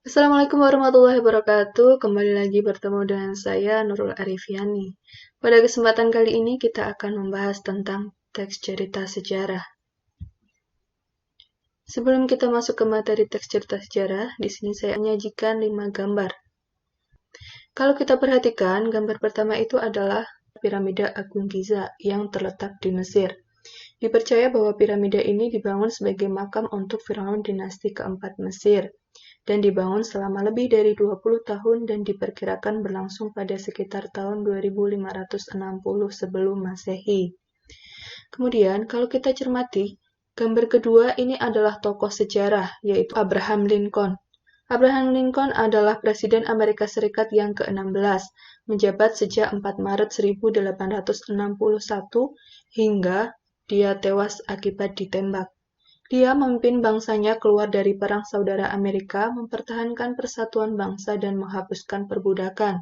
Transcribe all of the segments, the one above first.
Assalamualaikum warahmatullahi wabarakatuh. Kembali lagi bertemu dengan saya, Nurul Arifiani. Pada kesempatan kali ini kita akan membahas tentang teks cerita sejarah. Sebelum kita masuk ke materi teks cerita sejarah, di sini saya menyajikan 5 gambar. Kalau kita perhatikan, gambar pertama itu adalah piramida Agung Giza yang terletak di Mesir. Dipercaya bahwa piramida ini dibangun sebagai makam untuk Firaun dinasti keempat Mesir, dan dibangun selama lebih dari 20 tahun dan diperkirakan berlangsung pada sekitar tahun 2560 sebelum Masehi. Kemudian, kalau kita cermati, gambar kedua ini adalah tokoh sejarah, yaitu Abraham Lincoln. Abraham Lincoln adalah Presiden Amerika Serikat yang ke-16, menjabat sejak 4 Maret 1861 hingga dia tewas akibat ditembak. Dia memimpin bangsanya keluar dari Perang Saudara Amerika, mempertahankan persatuan bangsa dan menghapuskan perbudakan.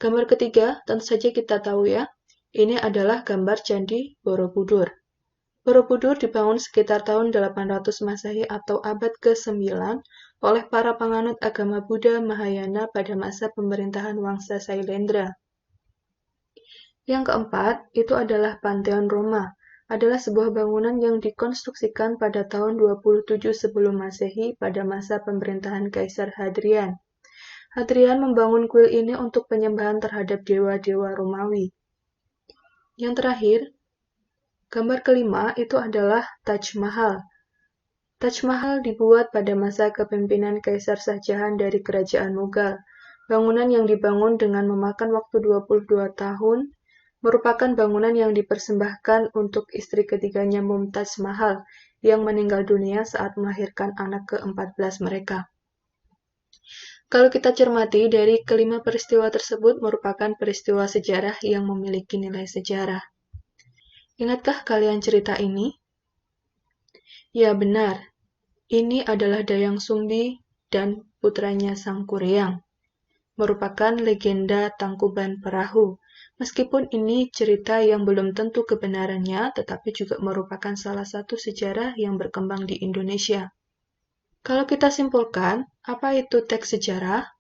Gambar ketiga, tentu saja kita tahu ya, ini adalah gambar Candi Borobudur. Borobudur dibangun sekitar tahun 800 Masehi atau abad ke-9 oleh para penganut agama Buddha Mahayana pada masa pemerintahan Wangsa Sailendra. Yang keempat, itu adalah Pantheon Roma. Adalah sebuah bangunan yang dikonstruksikan pada tahun 27 sebelum Masehi pada masa pemerintahan Kaisar Hadrian. Hadrian membangun kuil ini untuk penyembahan terhadap dewa-dewa Romawi. Yang terakhir, gambar kelima itu adalah Taj Mahal. Taj Mahal dibuat pada masa kepemimpinan Kaisar Shah Jahan dari Kerajaan Mughal. Bangunan yang dibangun dengan memakan waktu 22 tahun merupakan bangunan yang dipersembahkan untuk istri ketiganya Mumtaz Mahal yang meninggal dunia saat melahirkan anak ke-14 mereka. Kalau kita cermati, dari kelima peristiwa tersebut merupakan peristiwa sejarah yang memiliki nilai sejarah. Ingatkah kalian cerita ini? Ya benar, ini adalah Dayang Sumbi dan putranya Sang Kuryang, merupakan legenda Tangkuban Perahu. Meskipun ini cerita yang belum tentu kebenarannya, tetapi juga merupakan salah satu sejarah yang berkembang di Indonesia. Kalau kita simpulkan, apa itu teks sejarah?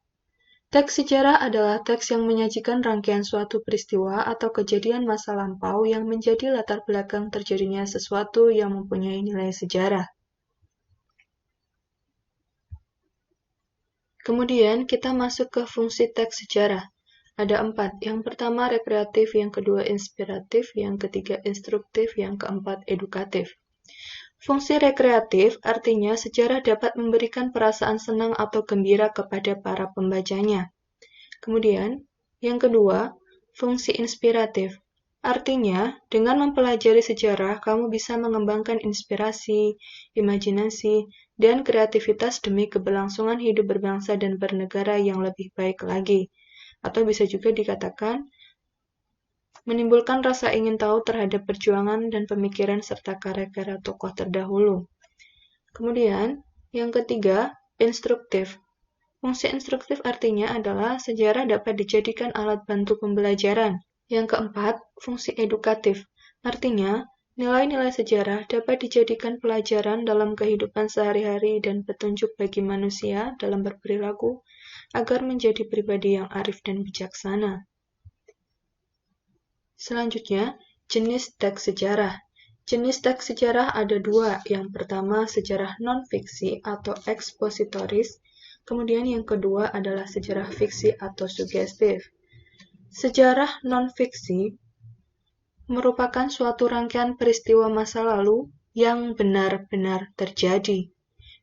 Teks sejarah adalah teks yang menyajikan rangkaian suatu peristiwa atau kejadian masa lampau yang menjadi latar belakang terjadinya sesuatu yang mempunyai nilai sejarah. Kemudian kita masuk ke fungsi teks sejarah. Ada 4. Yang pertama rekreatif, yang kedua inspiratif, yang ketiga instruktif, yang keempat edukatif. Fungsi rekreatif artinya sejarah dapat memberikan perasaan senang atau gembira kepada para pembacanya. Kemudian, yang kedua, fungsi inspiratif. Artinya, dengan mempelajari sejarah, kamu bisa mengembangkan inspirasi, imajinasi, dan kreativitas demi keberlangsungan hidup berbangsa dan bernegara yang lebih baik lagi. Atau bisa juga dikatakan menimbulkan rasa ingin tahu terhadap perjuangan dan pemikiran serta karya-karya tokoh terdahulu. Kemudian, yang ketiga, instruktif. Fungsi instruktif artinya adalah sejarah dapat dijadikan alat bantu pembelajaran. Yang keempat, fungsi edukatif. Artinya, nilai-nilai sejarah dapat dijadikan pelajaran dalam kehidupan sehari-hari dan petunjuk bagi manusia dalam berperilaku agar menjadi pribadi yang arif dan bijaksana. Selanjutnya, jenis teks sejarah. Jenis teks sejarah ada 2. Yang pertama, sejarah non-fiksi atau ekspositoris. Kemudian yang kedua adalah sejarah fiksi atau sugestif. Sejarah non-fiksi merupakan suatu rangkaian peristiwa masa lalu yang benar-benar terjadi.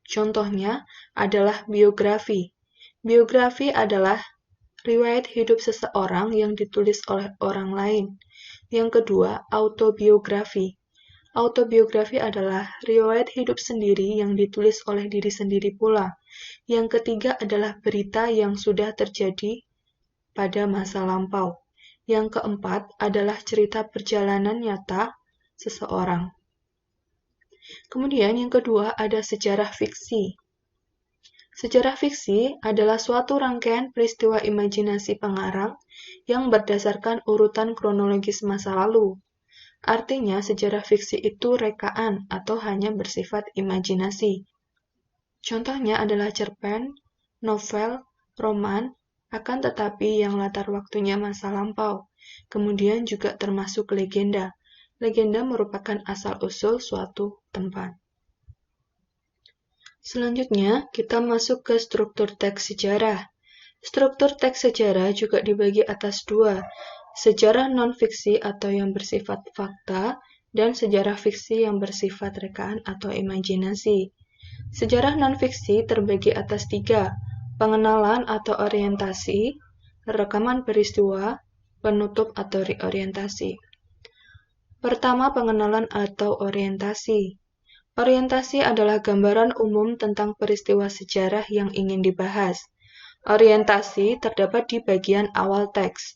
Contohnya adalah biografi. Biografi adalah riwayat hidup seseorang yang ditulis oleh orang lain. Yang kedua, autobiografi. Autobiografi adalah riwayat hidup sendiri yang ditulis oleh diri sendiri pula. Yang ketiga adalah berita yang sudah terjadi pada masa lampau. Yang keempat adalah cerita perjalanan nyata seseorang. Kemudian yang kedua ada sejarah fiksi. Sejarah fiksi adalah suatu rangkaian peristiwa imajinasi pengarang yang berdasarkan urutan kronologis masa lalu. Artinya, sejarah fiksi itu rekaan atau hanya bersifat imajinasi. Contohnya adalah cerpen, novel, roman, akan tetapi yang latar waktunya masa lampau. Kemudian juga termasuk legenda. Legenda merupakan asal-usul suatu tempat. Selanjutnya, kita masuk ke struktur teks sejarah. Struktur teks sejarah juga dibagi atas dua, sejarah non-fiksi atau yang bersifat fakta, dan sejarah fiksi yang bersifat rekaan atau imajinasi. Sejarah non-fiksi terbagi atas tiga, pengenalan atau orientasi, rekaman peristiwa, penutup atau reorientasi. Pertama, pengenalan atau orientasi. Orientasi adalah gambaran umum tentang peristiwa sejarah yang ingin dibahas. Orientasi terdapat di bagian awal teks.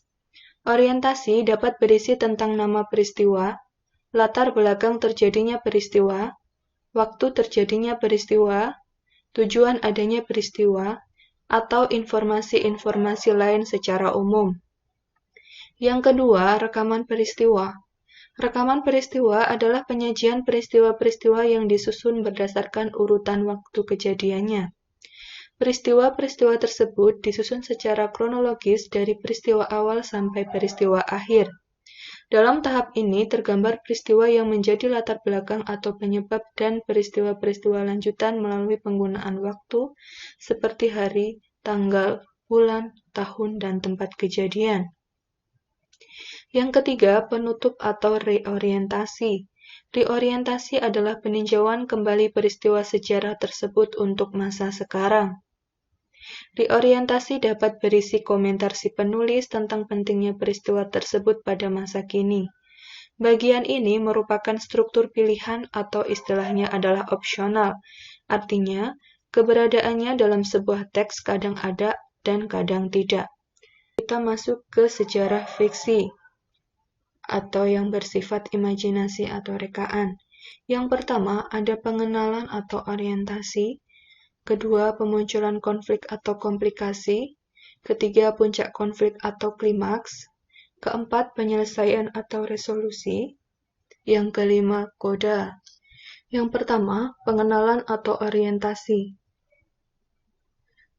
Orientasi dapat berisi tentang nama peristiwa, latar belakang terjadinya peristiwa, waktu terjadinya peristiwa, tujuan adanya peristiwa, atau informasi-informasi lain secara umum. Yang kedua, rekaman peristiwa. Rekaman peristiwa adalah penyajian peristiwa-peristiwa yang disusun berdasarkan urutan waktu kejadiannya. Peristiwa-peristiwa tersebut disusun secara kronologis dari peristiwa awal sampai peristiwa akhir. Dalam tahap ini tergambar peristiwa yang menjadi latar belakang atau penyebab dan peristiwa-peristiwa lanjutan melalui penggunaan waktu seperti hari, tanggal, bulan, tahun, dan tempat kejadian. Yang ketiga, penutup atau reorientasi. Reorientasi adalah peninjauan kembali peristiwa sejarah tersebut untuk masa sekarang. Reorientasi dapat berisi komentar si penulis tentang pentingnya peristiwa tersebut pada masa kini. Bagian ini merupakan struktur pilihan atau istilahnya adalah opsional. Artinya, keberadaannya dalam sebuah teks kadang ada dan kadang tidak. Kita masuk ke sejarah fiksi atau yang bersifat imajinasi atau rekaan. Yang pertama, ada pengenalan atau orientasi. Kedua, pemunculan konflik atau komplikasi. Ketiga, puncak konflik atau klimaks. Keempat, penyelesaian atau resolusi. Yang kelima, koda. Yang pertama, pengenalan atau orientasi.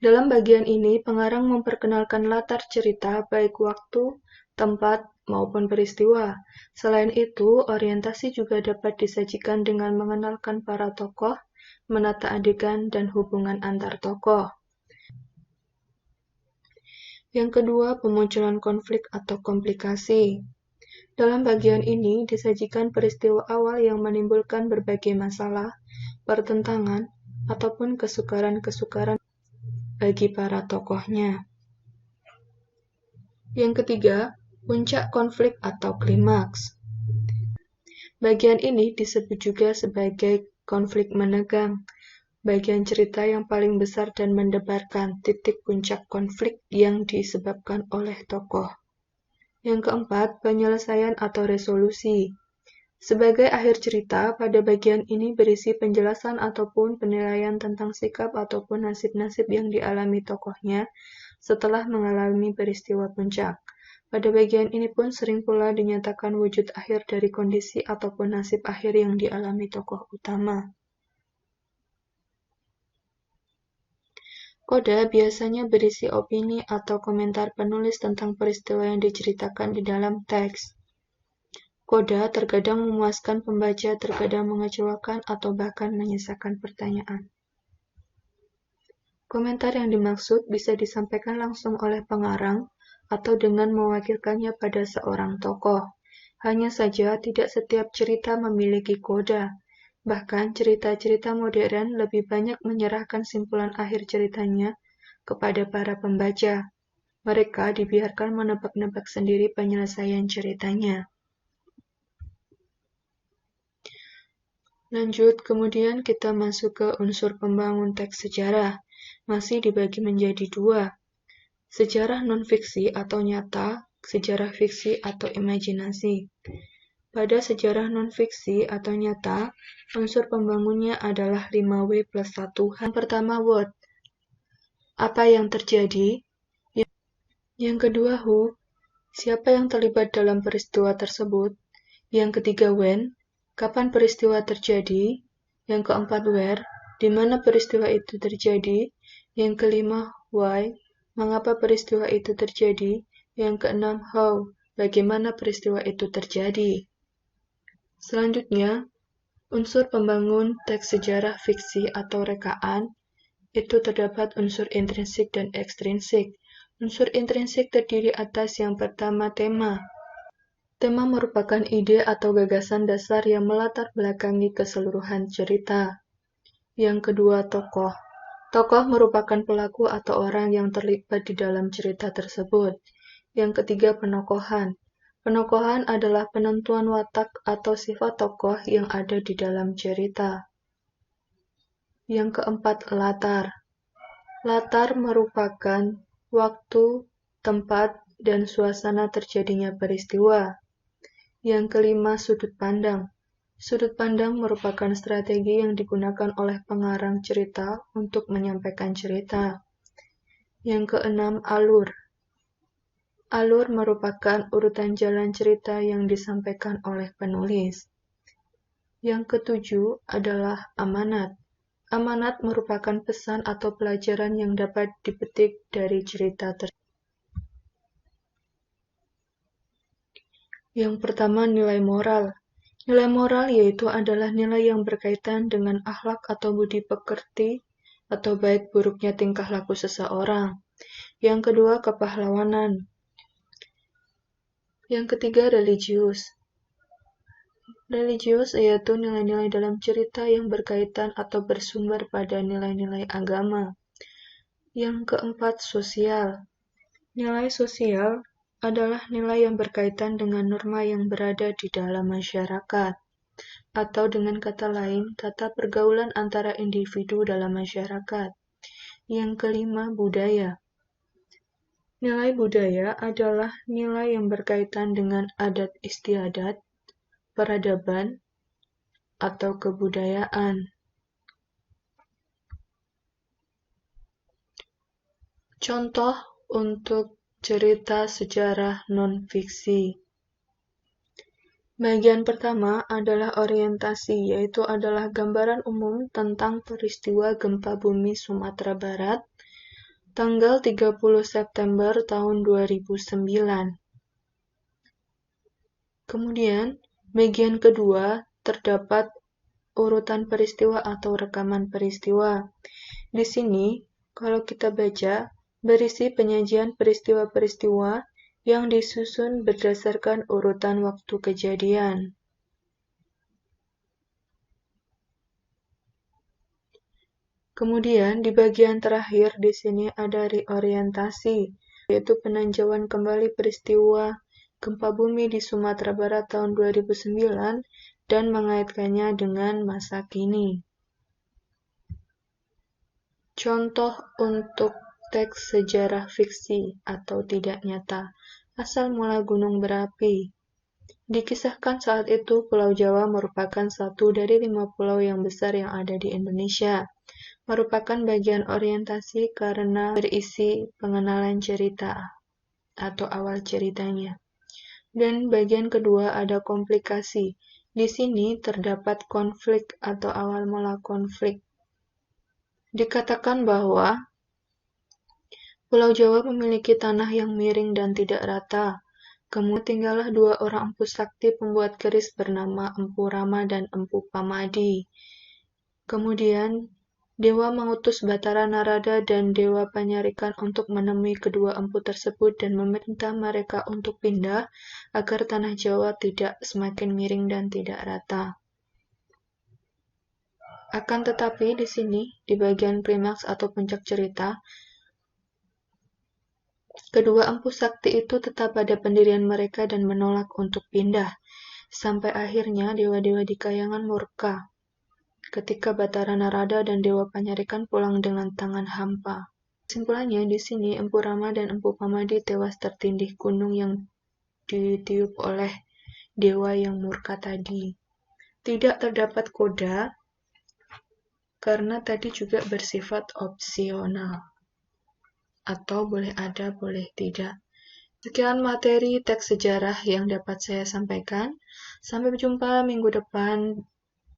Dalam bagian ini, pengarang memperkenalkan latar cerita baik waktu, tempat, maupun peristiwa. Selain itu, orientasi juga dapat disajikan dengan mengenalkan para tokoh, menata adegan, dan hubungan antar tokoh. Yang kedua, pemunculan konflik atau komplikasi. Dalam bagian ini, disajikan peristiwa awal yang menimbulkan berbagai masalah, pertentangan, ataupun kesukaran-kesukaran bagi para tokohnya. Yang ketiga, puncak konflik atau klimaks. Bagian ini disebut juga sebagai konflik menegang. Bagian cerita yang paling besar dan mendebarkan titik puncak konflik yang disebabkan oleh tokoh. Yang keempat, penyelesaian atau resolusi. Sebagai akhir cerita, pada bagian ini berisi penjelasan ataupun penilaian tentang sikap ataupun nasib-nasib yang dialami tokohnya setelah mengalami peristiwa puncak. Pada bagian ini pun sering pula dinyatakan wujud akhir dari kondisi ataupun nasib akhir yang dialami tokoh utama. Koda biasanya berisi opini atau komentar penulis tentang peristiwa yang diceritakan di dalam teks. Koda terkadang memuaskan pembaca, terkadang mengecewakan, atau bahkan menyisakan pertanyaan. Komentar yang dimaksud bisa disampaikan langsung oleh pengarang atau dengan mewakilkannya pada seorang tokoh. Hanya saja tidak setiap cerita memiliki koda. Bahkan cerita-cerita modern lebih banyak menyerahkan simpulan akhir ceritanya kepada para pembaca. Mereka dibiarkan menebak-nebak sendiri penyelesaian ceritanya. Lanjut, kemudian kita masuk ke unsur pembangun teks sejarah. Masih dibagi menjadi dua. Sejarah non-fiksi atau nyata, sejarah fiksi atau imajinasi. Pada sejarah non-fiksi atau nyata, unsur pembangunnya adalah 5W+1. Yang pertama, what? Apa yang terjadi? Yang kedua, who? Siapa yang terlibat dalam peristiwa tersebut? Yang ketiga, when? Kapan peristiwa terjadi? Yang keempat, where? Di mana peristiwa itu terjadi? Yang kelima, why, mengapa peristiwa itu terjadi. Yang keenam, how, bagaimana peristiwa itu terjadi. Selanjutnya, unsur pembangun teks sejarah fiksi atau rekaan itu terdapat unsur intrinsik dan ekstrinsik. Unsur intrinsik terdiri atas yang pertama tema. Tema merupakan ide atau gagasan dasar yang melatar belakangi keseluruhan cerita. Yang kedua, tokoh. Tokoh merupakan pelaku atau orang yang terlibat di dalam cerita tersebut. Yang ketiga, penokohan. Penokohan adalah penentuan watak atau sifat tokoh yang ada di dalam cerita. Yang keempat, latar. Latar merupakan waktu, tempat, dan suasana terjadinya peristiwa. Yang kelima, sudut pandang. Sudut pandang merupakan strategi yang digunakan oleh pengarang cerita untuk menyampaikan cerita. Yang keenam, alur. Alur merupakan urutan jalan cerita yang disampaikan oleh penulis. Yang ketujuh adalah amanat. Amanat merupakan pesan atau pelajaran yang dapat dipetik dari cerita tersebut. Yang pertama, nilai moral. Nilai moral yaitu adalah nilai yang berkaitan dengan akhlak atau budi pekerti atau baik buruknya tingkah laku seseorang. Yang kedua, kepahlawanan. Yang ketiga, religius. Religius yaitu nilai-nilai dalam cerita yang berkaitan atau bersumber pada nilai-nilai agama. Yang keempat, sosial. Nilai sosial adalah nilai yang berkaitan dengan norma yang berada di dalam masyarakat, atau dengan kata lain, tata pergaulan antara individu dalam masyarakat. Yang kelima, budaya. Nilai budaya adalah nilai yang berkaitan dengan adat istiadat, peradaban, atau kebudayaan. Contoh untuk cerita sejarah non-fiksi. Bagian pertama adalah orientasi, yaitu adalah gambaran umum tentang peristiwa gempa bumi Sumatera Barat tanggal 30 September tahun 2009. Kemudian, bagian kedua terdapat urutan peristiwa atau rekaman peristiwa. Di sini, kalau kita baca, berisi penyajian peristiwa-peristiwa yang disusun berdasarkan urutan waktu kejadian. Kemudian, di bagian terakhir di sini ada reorientasi, yaitu peninjauan kembali peristiwa gempa bumi di Sumatera Barat tahun 2009 dan mengaitkannya dengan masa kini. Contoh untuk teks sejarah fiksi atau tidak nyata. Asal mula gunung berapi. Dikisahkan saat itu Pulau Jawa merupakan satu dari 5 pulau yang besar yang ada di Indonesia. Merupakan bagian orientasi karena berisi pengenalan cerita atau awal ceritanya. Dan bagian kedua ada komplikasi. Di sini terdapat konflik atau awal mula konflik. Dikatakan bahwa Pulau Jawa memiliki tanah yang miring dan tidak rata. Kemudian tinggallah 2 orang empu sakti pembuat keris bernama Empu Rama dan Empu Pamadi. Kemudian Dewa mengutus Batara Narada dan Dewa Panyarikan untuk menemui kedua empu tersebut dan meminta mereka untuk pindah agar tanah Jawa tidak semakin miring dan tidak rata. Akan tetapi di sini, di bagian klimaks atau puncak cerita, kedua empu sakti itu tetap pada pendirian mereka dan menolak untuk pindah, sampai akhirnya dewa-dewa di Kayangan murka ketika Batara Narada dan Dewa Panyarikan pulang dengan tangan hampa. Kesimpulannya, di sini Empu Rama dan Empu Pamadi tewas tertindih gunung yang ditiup oleh dewa yang murka tadi. Tidak terdapat koda, karena tadi juga bersifat opsional. Atau boleh ada, boleh tidak. Sekian materi teks sejarah yang dapat saya sampaikan. Sampai jumpa minggu depan